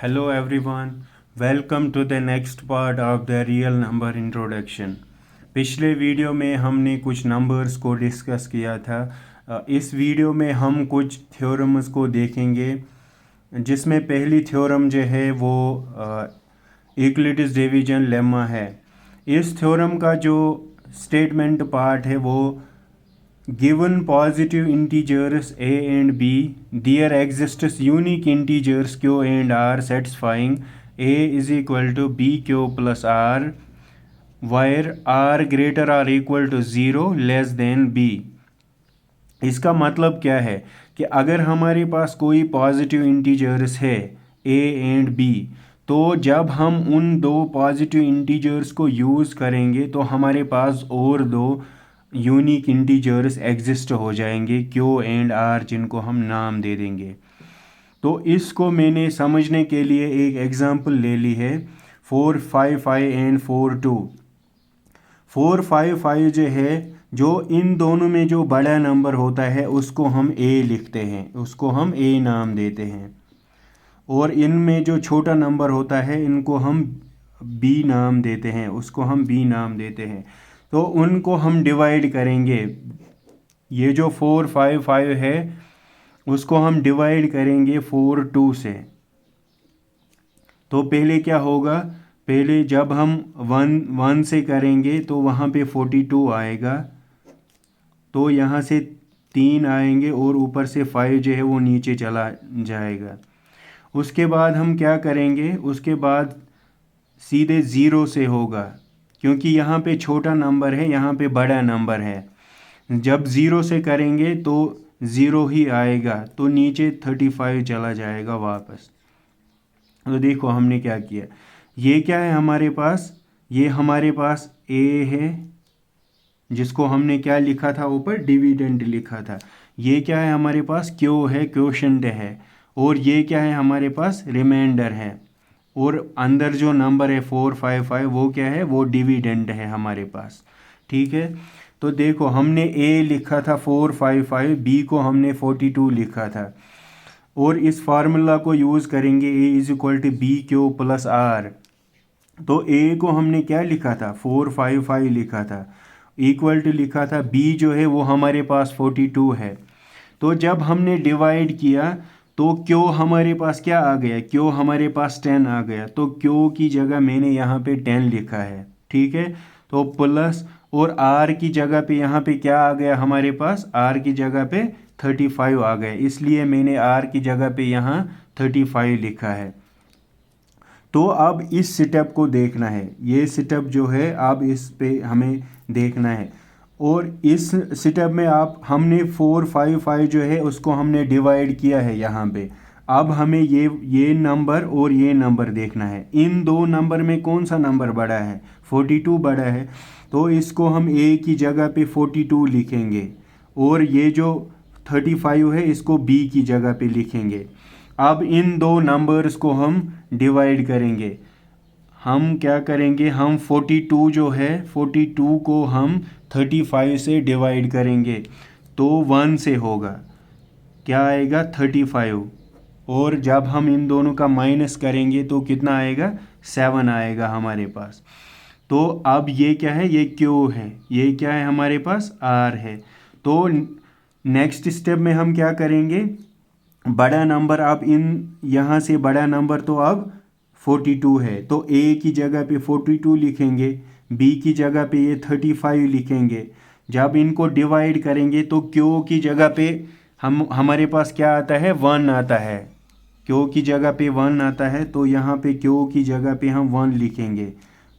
Hello everyone, welcome to the next part of the real number introduction. पिछले video में हमने कुछ numbers को डिस्कस किया था। इस वीडियो में हम कुछ थ्योरम्स को देखेंगे, जिसमें पहली थ्योरम जो है वो यूक्लिड्स डिवीजन लेमा है। इस थ्योरम का जो स्टेटमेंट पार्ट है वो given positive integers a and b, there exists unique integers q and r satisfying a is equal to b q plus r, where r greater or equal to 0 less than b। इसका मतलब क्या है कि अगर हमारे पास कोई positive integers है a and b, तो जब हम उन दो पॉजिटिव इंटीजर्स को यूज़ करेंगे तो हमारे पास और दो यूनिक इंटीजर्स एग्जिस्ट हो जाएंगे q एंड r, जिनको हम नाम दे देंगे। तो इसको मैंने समझने के लिए एक एग्जांपल ले ली है 455 एंड 42। 455 जो है, जो इन दोनों में जो बड़ा नंबर होता है उसको हम a लिखते हैं, उसको हम a नाम देते हैं, और इनमें जो छोटा नंबर होता है इनको हम b नाम देते हैं, उसको हम b नाम देते हैं। तो उनको हम डिवाइड करेंगे। ये जो 455 है उसको हम डिवाइड करेंगे 42 से। तो पहले क्या होगा, पहले जब हम 1 से करेंगे तो वहाँ पे 42 आएगा, तो यहाँ से 3 आएंगे और ऊपर से 5 जो है वो नीचे चला जाएगा। उसके बाद हम क्या करेंगे, उसके बाद सीधे 0 से होगा, क्योंकि यहाँ पे छोटा नंबर है, यहाँ पे बड़ा नंबर है। जब 0 से करेंगे तो 0 ही आएगा, तो नीचे 35 चला जाएगा वापस। तो देखो हमने क्या किया, ये क्या है हमारे पास, ये हमारे पास a है, जिसको हमने क्या लिखा था, ऊपर डिविडेंड लिखा था। ये क्या है हमारे पास, q है, क्वोशंट है, और ये क्या है हमारे पास, रिमाइंडर है, और अंदर जो नंबर है 455 वो क्या है, वो डिविडेंड है हमारे पास। ठीक है, तो देखो हमने a लिखा था 455, b को हमने 42 लिखा था, और इस फार्मूला को यूज़ करेंगे a is equal to b q plus r. तो a को हमने क्या लिखा था, 455 लिखा था, इक्वल टू लिखा था b जो है वो हमारे पास 42 है। तो जब हमने डिवाइड किया तो q हमारे पास क्या आ गया, q हमारे पास 10 आ गया, तो q की जगह मैंने यहाँ पे 10 लिखा है। ठीक है, तो प्लस, और r की जगह पे यहाँ पे क्या आ गया हमारे पास, r की जगह पे 35 आ गया, इसलिए मैंने r की जगह पे यहाँ 35 लिखा है। तो अब इस स्टेप को देखना है, ये स्टेप जो है अब इस पे हमें देखना है, और इस स्टेप में आप हमने 455 जो है उसको हमने डिवाइड किया है यहाँ पे। अब हमें ये नंबर और ये नंबर देखना है, इन दो नंबर में कौन सा नंबर बड़ा है, 42 बड़ा है, तो इसको हम a की जगह पे 42 लिखेंगे, और ये जो 35 है इसको b की जगह पे लिखेंगे। अब इन दो नंबर्स को हम डिवाइड करेंगे। हम क्या करेंगे, हम 42 जो है 42 को हम 35 से डिवाइड करेंगे, तो 1 से होगा, क्या आएगा 35, और जब हम इन दोनों का माइनस करेंगे तो कितना आएगा, 7 आएगा हमारे पास। तो अब ये क्या है, ये Q है, ये क्या है हमारे पास, R है। तो नेक्स्ट स्टेप में हम क्या करेंगे, बड़ा नंबर, अब इन यहाँ से बड़ा नंबर तो अब 42 है, तो a की जगह पे 42 लिखेंगे, b की जगह पे ये 35 लिखेंगे। जब इनको डिवाइड करेंगे तो q की जगह पे हमारे पास क्या आता है, 1 आता है, q की जगह पे 1 आता है, तो यहाँ पे q की जगह पे हम 1 लिखेंगे,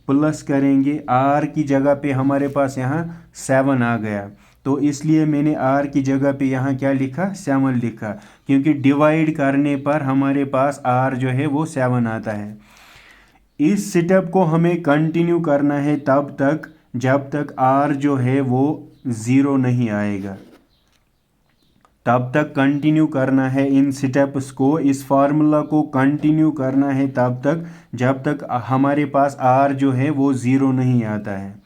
प्लस करेंगे, r की जगह पे हमारे पास यहाँ 7 आ गया, तो इसलिए मैंने r की जगह पे यहाँ क्या लिखा, 7 लिखा, क्योंकि डिवाइड करने पर हमारे पास r जो है वो 7 आता है। इस स्टेप को हमें कंटिन्यू करना है तब तक जब तक r जो है वो 0 नहीं आएगा, तब तक कंटिन्यू करना है इन स्टेप्स को, इस फार्मूला को कंटिन्यू करना है तब तक जब तक हमारे पास r जो है वो 0 नहीं आता है।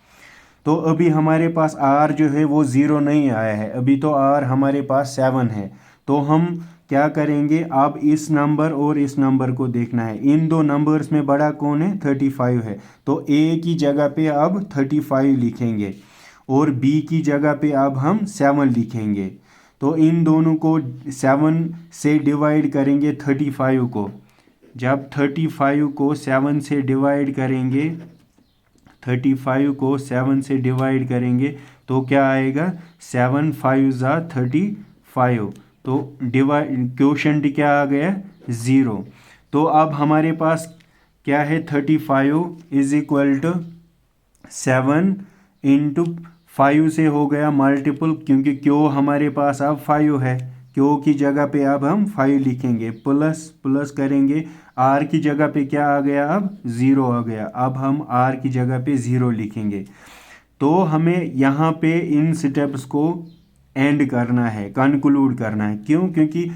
तो अभी हमारे पास r जो है वो 0 नहीं आया है, अभी तो r हमारे पास 7 है, तो हम क्या करेंगे, अब इस नंबर और इस नंबर को देखना है। इन दो नंबर्स में बड़ा कौन है, 35 है, तो ए की जगह पे अब 35 लिखेंगे और बी की जगह पे अब हम 7 लिखेंगे। तो इन दोनों को 7 से डिवाइड करेंगे 35 को। जब 35 को 7 से डिवाइड करेंगे, 35 को 7 से डिवाइड करेंगे तो क्या आएगा, 7 5 ज़ा 35। तो डिवाइड क्वोशंट क्या आ गया, 0। तो अब हमारे पास क्या है, 35 इज इक्वल टू 7 इंटू 5 से हो गया मल्टीपल, क्योंकि क्यों हमारे पास अब 5 है, क्यों की जगह पे अब हम 5 लिखेंगे, प्लस प्लस करेंगे, आर की जगह पे क्या आ गया, अब 0 आ गया। अब हम आर की जगह पे 0 लिखेंगे। तो हमें यहाँ पे इन स्टेप्स को एंड करना है, कंक्लूड करना है। क्यों, क्योंकि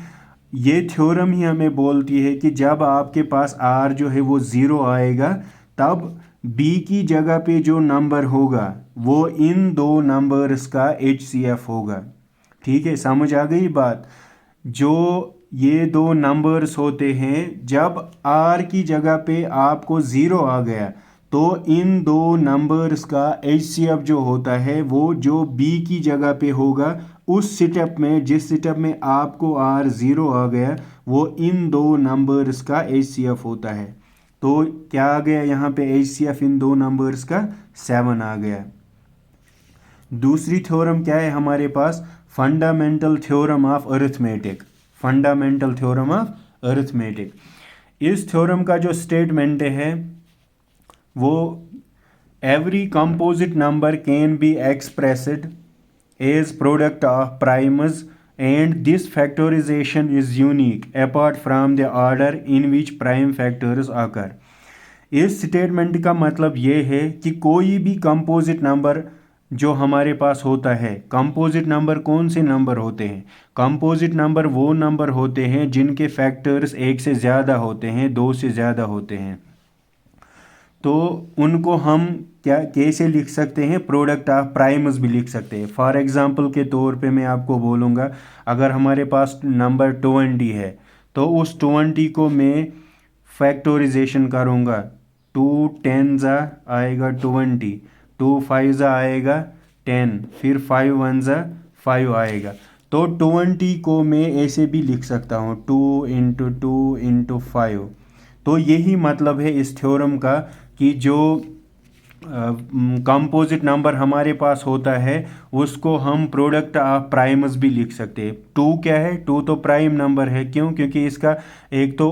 ये थ्योरम ही हमें बोलती है कि जब आपके पास आर जो है वो 0 आएगा, तब बी की जगह पे जो नंबर होगा वो इन दो नंबर्स का HCF होगा। ठीक है, समझ आ गई बात। जो ये दो नंबर्स होते हैं, जब आर की जगह पे आपको 0 आ गया तो इन दो नंबर्स का HCF जो होता है वो जो बी की जगह पे होगा उस स्टेप में, जिस स्टेप में आपको आर 0 आ गया, वो इन दो नंबर्स का HCF होता है। तो क्या आ गया यहाँ पे HCF इन दो नंबर्स का, 7 आ गया। दूसरी थ्योरम क्या है हमारे पास, fundamental theorem of arithmetic. Fundamental theorem of arithmetic, इस थ्योरम का जो स्टेटमेंट है वो every composite number can be expressed as product of primes and this factorisation is unique apart from the order in which prime factors आकर। इस statement का मतलब ये है कि कोई भी कंपोजिट नंबर जो हमारे पास होता है, कंपोजिट नंबर कौन से नंबर होते हैं, कंपोजिट नंबर वो नंबर होते हैं जिनके फैक्टर्स एक से ज़्यादा होते हैं, दो से ज़्यादा होते हैं। तो उनको हम क्या कैसे लिख सकते हैं, प्रोडक्ट ऑफ प्राइम्स भी लिख सकते हैं। फॉर एग्जांपल के तौर पे मैं आपको बोलूँगा, अगर हमारे पास नंबर 20 है तो उस 20 को मैं फैक्टोराइजेशन करूँगा। 2 10 आएगा 20, 2 5 आएगा 10, फिर 5 1 5 आएगा। तो 20 को मैं ऐसे भी लिख सकता हूँ, 2 इंटू 2 इंटू 5। तो यही मतलब है इस थ्योरम का कि जो कंपोजिट नंबर हमारे पास होता है उसको हम प्रोडक्ट ऑफ प्राइम्स भी लिख सकते हैं। 2 क्या है, 2 तो प्राइम नंबर है। क्यों, क्योंकि इसका एक तो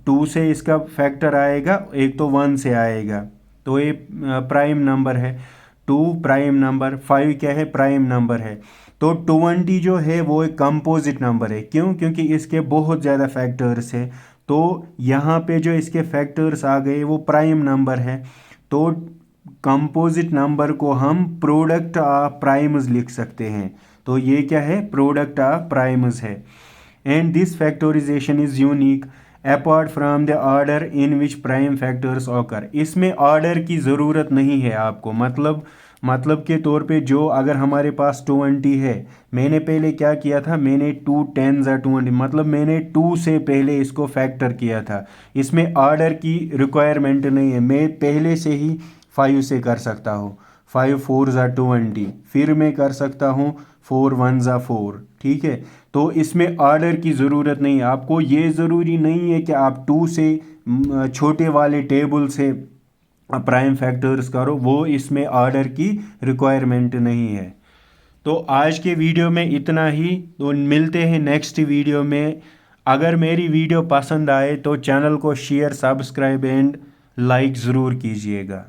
2 से इसका फैक्टर आएगा, एक तो 1 से आएगा, तो ये प्राइम नंबर है। 2 प्राइम नंबर, 5 क्या है, प्राइम नंबर है। तो 20 जो है वो एक कंपोजिट नंबर है। क्यों, क्योंकि इसके बहुत ज़्यादा फैक्टर्स है। तो यहाँ पे जो इसके फैक्टर्स आ गए वो प्राइम नंबर है। तो कंपोजिट नंबर को हम प्रोडक्ट ऑफ प्राइम्स लिख सकते हैं। तो ये क्या है, प्रोडक्ट ऑफ प्राइम्स है। And this factorisation is unique apart from the order in which prime factors occur. इसमें ऑर्डर की ज़रूरत नहीं है आपको। मतलब के तौर पे, जो अगर हमारे पास 20 है, मैंने पहले क्या किया था, मैंने 2 10 20, मतलब मैंने 2 से पहले इसको फैक्टर किया था। इसमें ऑर्डर की रिक्वायरमेंट नहीं है, मैं पहले से ही 5 से कर सकता हूँ। 5 4 20, फिर मैं कर सकता हूँ 4 1 4। ठीक है, तो इसमें ऑर्डर की ज़रूरत नहीं है। आपको ये ज़रूरी नहीं है कि आप 2 से छोटे वाले टेबल से प्राइम फैक्टर्स करो, वो इसमें ऑर्डर की रिक्वायरमेंट नहीं है। तो आज के वीडियो में इतना ही, तो मिलते हैं नेक्स्ट वीडियो में। अगर मेरी वीडियो पसंद आए तो चैनल को शेयर, सब्सक्राइब एंड लाइक ज़रूर कीजिएगा।